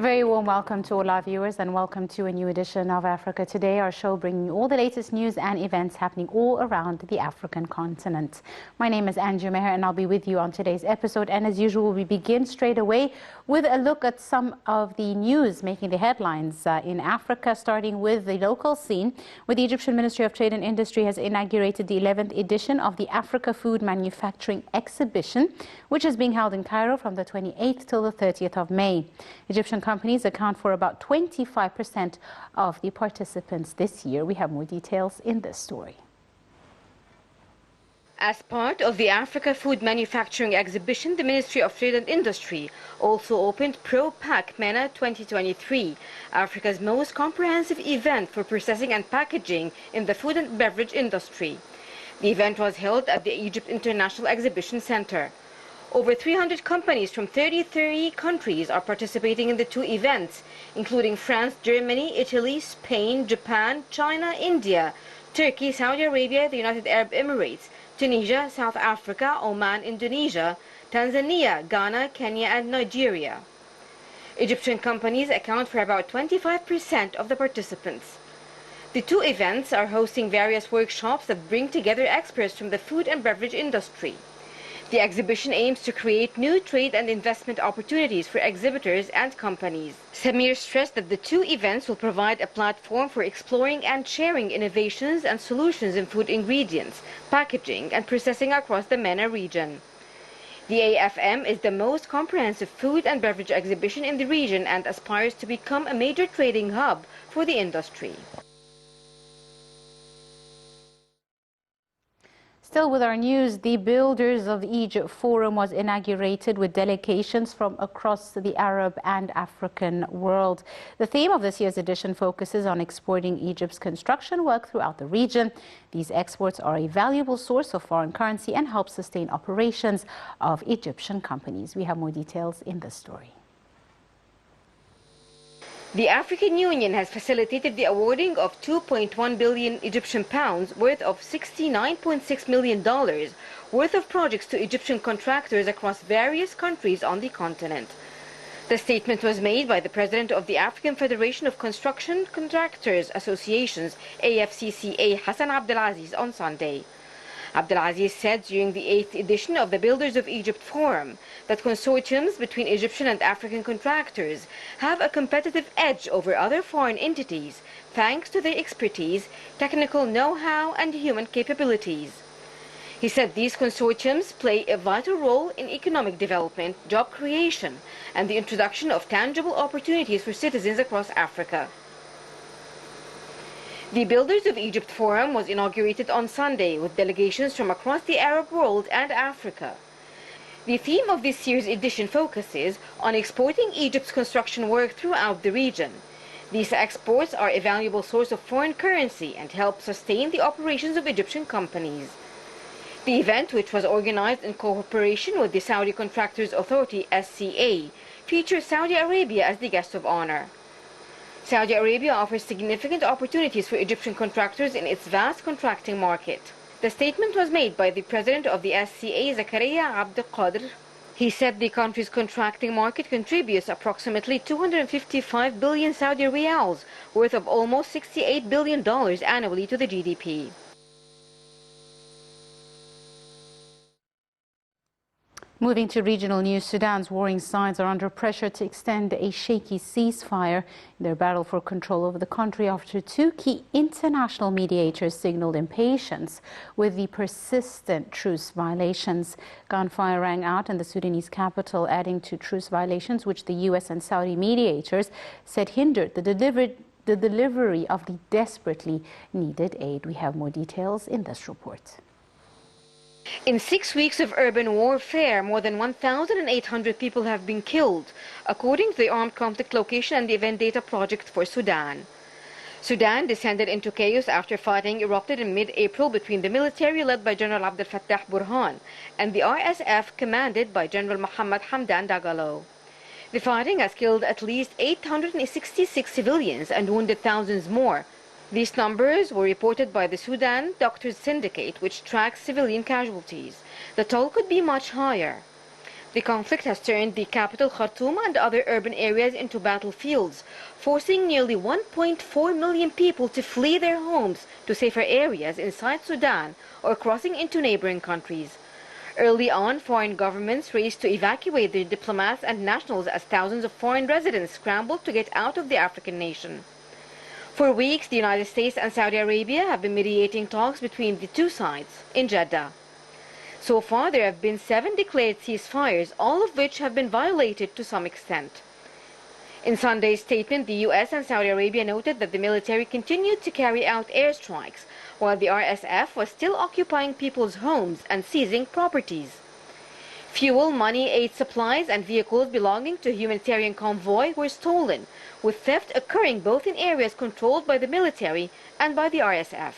very warm welcome to all our viewers and welcome to a new edition of Africa Today, our show bringing you all the latest news and events happening all around the African continent. My name is Anju Meher and I'll be with you on today's episode, and as usual we begin straight away with a look at some of the news making the headlines in Africa, starting with the local scene, where the Egyptian Ministry of Trade and Industry has inaugurated the 11th edition of the Africa Food Manufacturing Exhibition, which is being held in Cairo from the 28th till the 30th of May. Egyptian companies account for about 25% of the participants this year. We have more details in this story. As part of the Africa Food Manufacturing Exhibition, the Ministry of Trade and Industry also opened ProPac MENA 2023, Africa's most comprehensive event for processing and packaging in the food and beverage industry. The event was held at the Egypt International Exhibition Center. Over 300 companies from 33 countries are participating in the two events, including France, Germany, Italy, Spain, Japan, China, India, Turkey, Saudi Arabia, the United Arab Emirates, Tunisia, South Africa, Oman, Indonesia, Tanzania, Ghana, Kenya, and Nigeria. Egyptian companies account for about 25% of the participants. The two events are hosting various workshops that bring together experts from the food and beverage industry. The exhibition aims to create new trade and investment opportunities for exhibitors and companies. Samir stressed that the two events will provide a platform for exploring and sharing innovations and solutions in food ingredients, packaging, and processing across the MENA region. The AFM is the most comprehensive food and beverage exhibition in the region and aspires to become a major trading hub for the industry. Still with our news, the Builders of Egypt Forum was inaugurated with delegations from across the Arab and African world. The theme of this year's edition focuses on exporting Egypt's construction work throughout the region. These exports are a valuable source of foreign currency and help sustain operations of Egyptian companies. We have more details in this story. The African Union has facilitated the awarding of 2.1 billion Egyptian pounds worth of $69.6 million worth of projects to Egyptian contractors across various countries on the continent. The statement was made by the president of the African Federation of Construction Contractors Associations, AFCCA, Hassan Abdelaziz, on Sunday. Abdelaziz said during the 8th edition of the Builders of Egypt Forum that consortiums between Egyptian and African contractors have a competitive edge over other foreign entities thanks to their expertise, technical know-how, and human capabilities. He said these consortiums play a vital role in economic development, job creation, and the introduction of tangible opportunities for citizens across Africa. The Builders of Egypt Forum was inaugurated on Sunday with delegations from across the Arab world and Africa. The theme of this year's edition focuses on exporting Egypt's construction work throughout the region. These exports are a valuable source of foreign currency and help sustain the operations of Egyptian companies. The event, which was organized in cooperation with the Saudi Contractors Authority (SCA), features Saudi Arabia as the guest of honor. Saudi Arabia offers significant opportunities for Egyptian contractors in its vast contracting market. The statement was made by the president of the SCA, Zakaria Abd Qadir. He said the country's contracting market contributes approximately 255 billion Saudi riyals, worth of almost $68 billion annually to the GDP. Moving to regional news, Sudan's warring sides are under pressure to extend a shaky ceasefire in their battle for control over the country after two key international mediators signaled impatience with the persistent truce violations. Gunfire rang out in the Sudanese capital, adding to truce violations which the U.S. and Saudi mediators said hindered the delivery of the desperately needed aid. We have more details in this report. In 6 weeks of urban warfare, more than 1,800 people have been killed, according to the Armed Conflict Location and Event Data Project for Sudan. Sudan descended into chaos after fighting erupted in mid-April between the military led by General Abdel Fattah Burhan and the RSF commanded by General Mohammed Hamdan Dagalo. The fighting has killed at least 866 civilians and wounded thousands more. These numbers were reported by the Sudan Doctors Syndicate, which tracks civilian casualties. The toll could be much higher. The conflict has turned the capital Khartoum and other urban areas into battlefields, forcing nearly 1.4 million people to flee their homes to safer areas inside Sudan or crossing into neighboring countries. Early on, foreign governments raced to evacuate their diplomats and nationals as thousands of foreign residents scrambled to get out of the African nation. For weeks, the United States and Saudi Arabia have been mediating talks between the two sides in Jeddah. So far, there have been 7 declared ceasefires, all of which have been violated to some extent. In Sunday's statement, the U.S. and Saudi Arabia noted that the military continued to carry out airstrikes, while the RSF was still occupying people's homes and seizing properties. Fuel, money, aid supplies, and vehicles belonging to a humanitarian convoy were stolen, with theft occurring both in areas controlled by the military and by the RSF.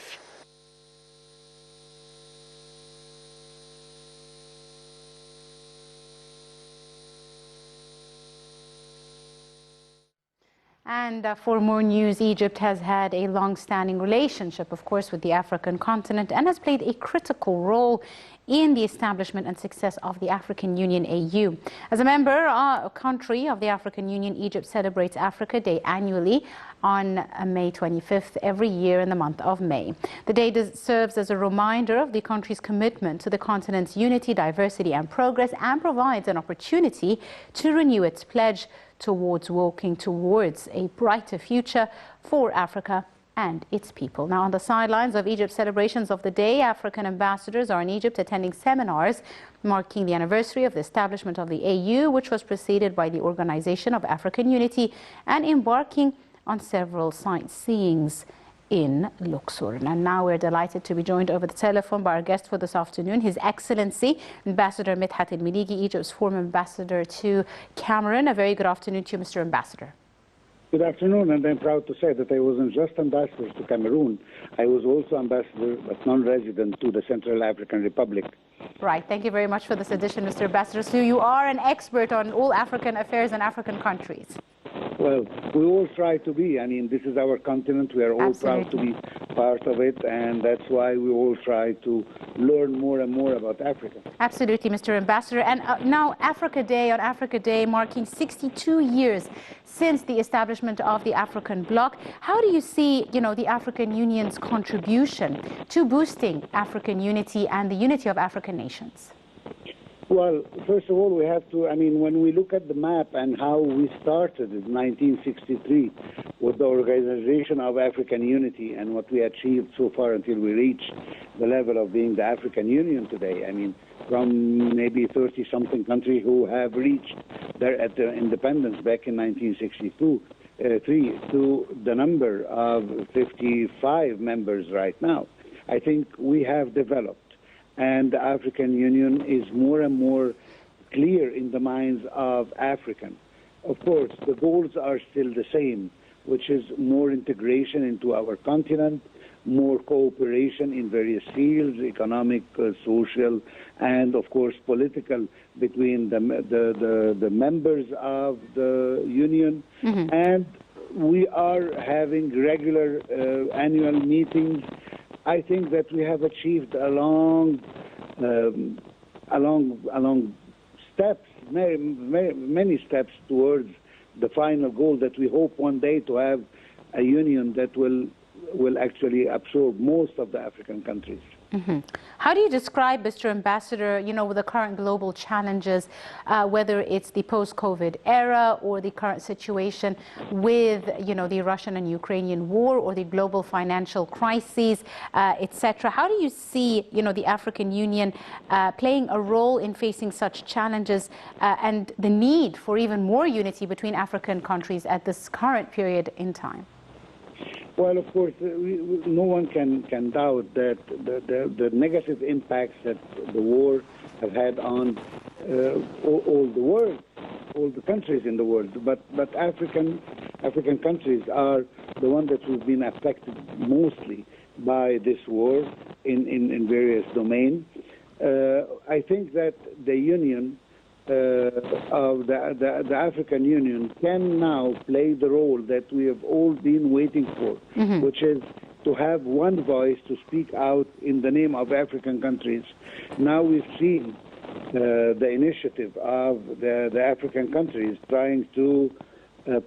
And for more news, Egypt has had a long-standing relationship, of course, with the African continent and has played a critical role in the establishment and success of the African Union AU. As a member country of the African Union, Egypt celebrates Africa Day annually on May 25th every year in the month of May. The day serves as a reminder of the country's commitment to the continent's unity, diversity and progress, and provides an opportunity to renew its pledge towards working towards a brighter future for Africa and its people. Now, on the sidelines of Egypt's celebrations of the day, African ambassadors are in Egypt attending seminars marking the anniversary of the establishment of the AU, which was preceded by the Organization of African Unity, and embarking on several sightseeings in Luxor. And now we're delighted to be joined over the telephone by our guest for this afternoon, His Excellency Ambassador Midhat El-Miligi, Egypt's former ambassador to Cameroon. A very good afternoon to you, Mr. Ambassador. Good afternoon, and I'm proud to say that I wasn't just ambassador to Cameroon, I was also ambassador, but non-resident, to the Central African Republic. Right, thank you very much for this addition, Mr. Ambassador. So you are an expert on all African affairs and African countries. Well, we all try to be. I mean, this is our continent. We are all proud to be part of it, and that's why we all try to learn more and more about Africa. Absolutely, Mr. Ambassador. And now Africa Day marking 62 years since the establishment of the African bloc. How do you see, the African Union's contribution to boosting African unity and the unity of African nations? Well, first of all, we have to, when we look at the map and how we started in 1963 with the Organization of African Unity and what we achieved so far until we reached the level of being the African Union today. From maybe 30-something countries who have reached their independence back in 1962 to the number of 55 members right now. I think we have developed. And the African Union is more and more clear in the minds of Africans. Of course, the goals are still the same, which is more integration into our continent, more cooperation in various fields, economic, social, and of course political, between the members of the Union. Mm-hmm. And we are having regular annual meetings. I think that we have achieved along steps, many steps towards the final goal that we hope one day to have a union that will actually absorb most of the African countries. Mm-hmm. How do you describe, Mr. Ambassador, with the current global challenges, whether it's the post-COVID era or the current situation with, the Russian and Ukrainian war or the global financial crises, etc.? How do you see, the African Union playing a role in facing such challenges and the need for even more unity between African countries at this current period in time? Well, of course, no one can doubt that the negative impacts that the war have had on all the world, all the countries in the world. But African countries are the ones that have been affected mostly by this war in various domains. I think that the union of the African Union can now play the role that we have all been waiting for, mm-hmm. which is to have one voice to speak out in the name of African countries. Now we've seen the initiative of the African countries trying to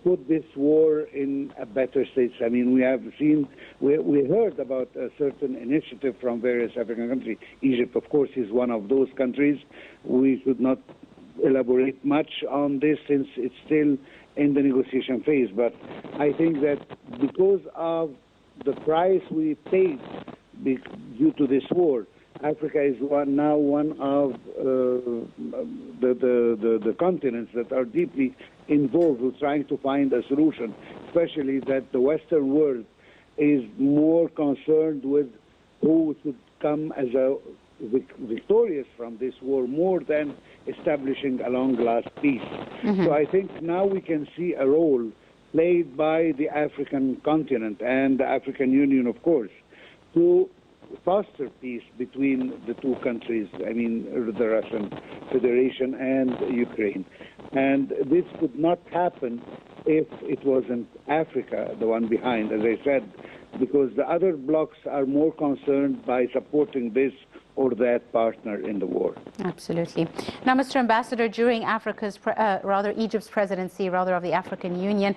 put this war in a better state. I mean, we heard about a certain initiative from various African countries. Egypt, of course, is one of those countries. We should not elaborate much on this since it's still in the negotiation phase. But I think that because of the price we paid due to this war, Africa is now one of the continents that are deeply involved with trying to find a solution, especially that the Western world is more concerned with who should come as a victorious from this war more than establishing a long-last peace. So I think now we can see a role played by the African continent and the African Union, of course, to foster peace between the two countries, I mean the Russian Federation and Ukraine. And this could not happen if it wasn't Africa, the one behind, as I said, because the other blocs are more concerned by supporting this or that partner in the war. Absolutely. Now, Mr. Ambassador, during Egypt's presidency, of the African Union,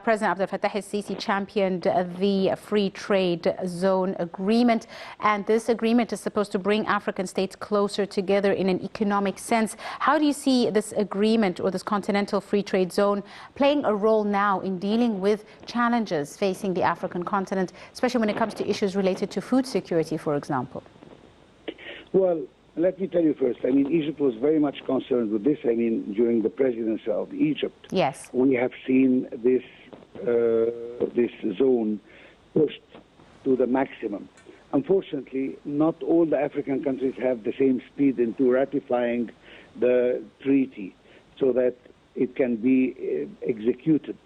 President Abdel Fattah el-Sisi championed the Free Trade Zone Agreement, and this agreement is supposed to bring African states closer together in an economic sense. How do you see this agreement or this continental free trade zone playing a role now in dealing with challenges facing the African continent, especially when it comes to issues related to food security, for example? Well, let me tell you first, I mean, Egypt was very much concerned with this. I mean, during the presidency of Egypt, yes, we have seen this zone pushed to the maximum. Unfortunately, not all the African countries have the same speed into ratifying the treaty so that it can be executed.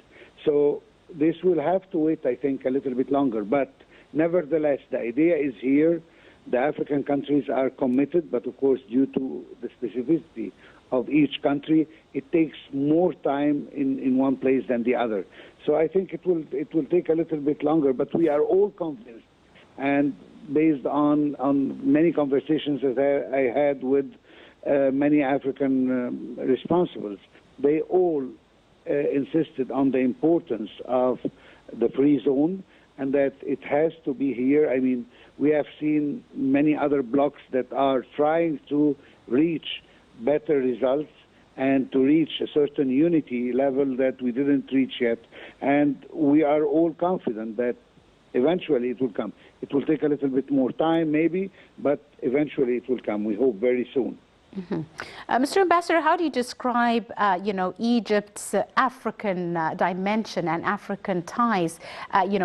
So this will have to wait, I think, a little bit longer. But nevertheless, the idea is here. The African countries are committed, but of course, due to the specificity of each country, it takes more time in one place than the other. So I think it will take a little bit longer, but we are all convinced, and based on many conversations that I had with many African responsibles, they all insisted on the importance of the free zone and that it has to be here. I mean, we have seen many other blocs that are trying to reach better results and to reach a certain unity level that we didn't reach yet. And we are all confident that eventually it will come. It will take a little bit more time, maybe, but eventually it will come. We hope very soon. Mr. Ambassador, how do you describe, Egypt's African dimension and African ties?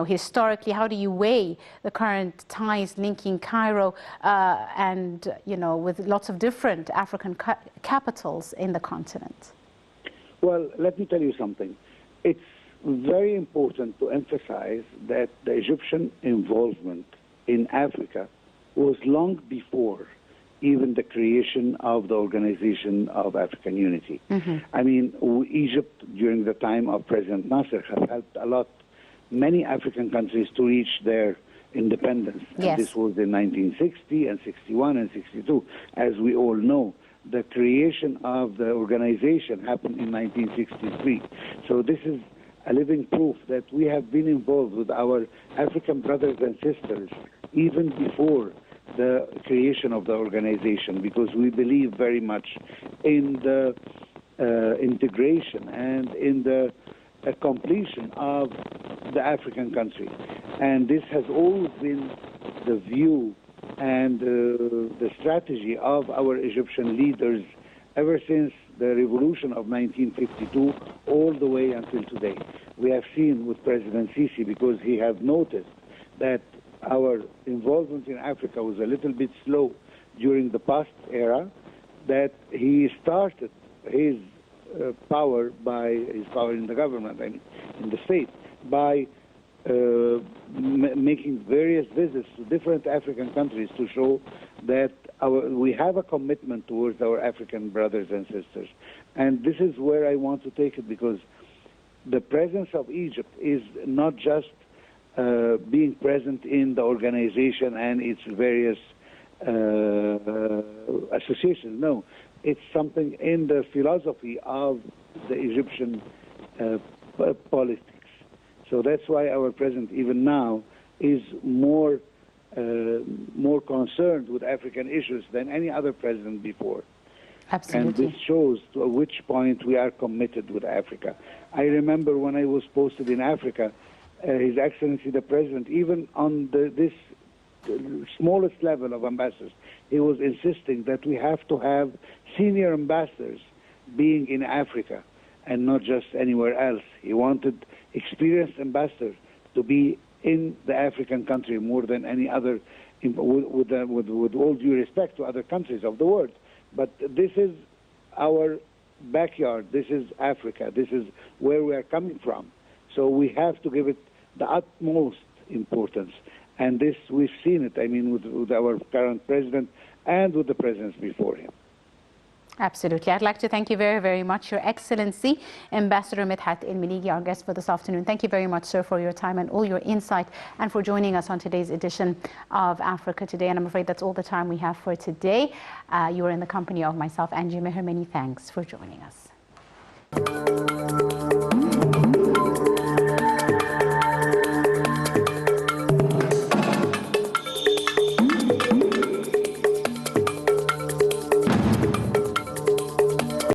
Historically, how do you weigh the current ties linking Cairo and, with lots of different African capitals in the continent? Well, let me tell you something. It's very important to emphasize that the Egyptian involvement in Africa was long before even the creation of the Organization of African Unity. I mean, Egypt, during the time of President Nasser, has helped a lot, many African countries to reach their independence. Yes. And this was in 1960 and 61 and 62. As we all know, the creation of the organization happened in 1963. So this is a living proof that we have been involved with our African brothers and sisters even before the creation of the organization, because we believe very much in the integration and in the completion of the African countries. And this has always been the view and the strategy of our Egyptian leaders ever since the revolution of 1952 all the way until today. We have seen with President Sisi, because he has noticed that our involvement in Africa was a little bit slow during the past era, that he started his power in the government, I mean, in the state, by making various visits to different African countries to show that we have a commitment towards our African brothers and sisters. And this is where I want to take it, because the presence of Egypt is not just being present in the organization and its various associations. No, It's something in the philosophy of the Egyptian politics. So that's why our president, even now, is more concerned with African issues than any other president before. Absolutely. And this shows to which point we are committed with Africa. I remember when I was posted in Africa, His Excellency the President, even on this smallest level of ambassadors, he was insisting that we have to have senior ambassadors being in Africa and not just anywhere else. He wanted experienced ambassadors to be in the African country more than any other, with all due respect to other countries of the world. But this is our backyard. This is Africa. This is where we are coming from. So we have to give it the utmost importance. And this, we've seen it, I mean, with our current president and with the presidents before him. Absolutely. I'd like to thank you very, very much, Your Excellency, Ambassador Midhat El-Maliki, our guest for this afternoon. Thank you very much, sir, for your time and all your insight and for joining us on today's edition of Africa Today. And I'm afraid that's all the time we have for today. You are in the company of myself, Angie Meher. Many thanks for joining us.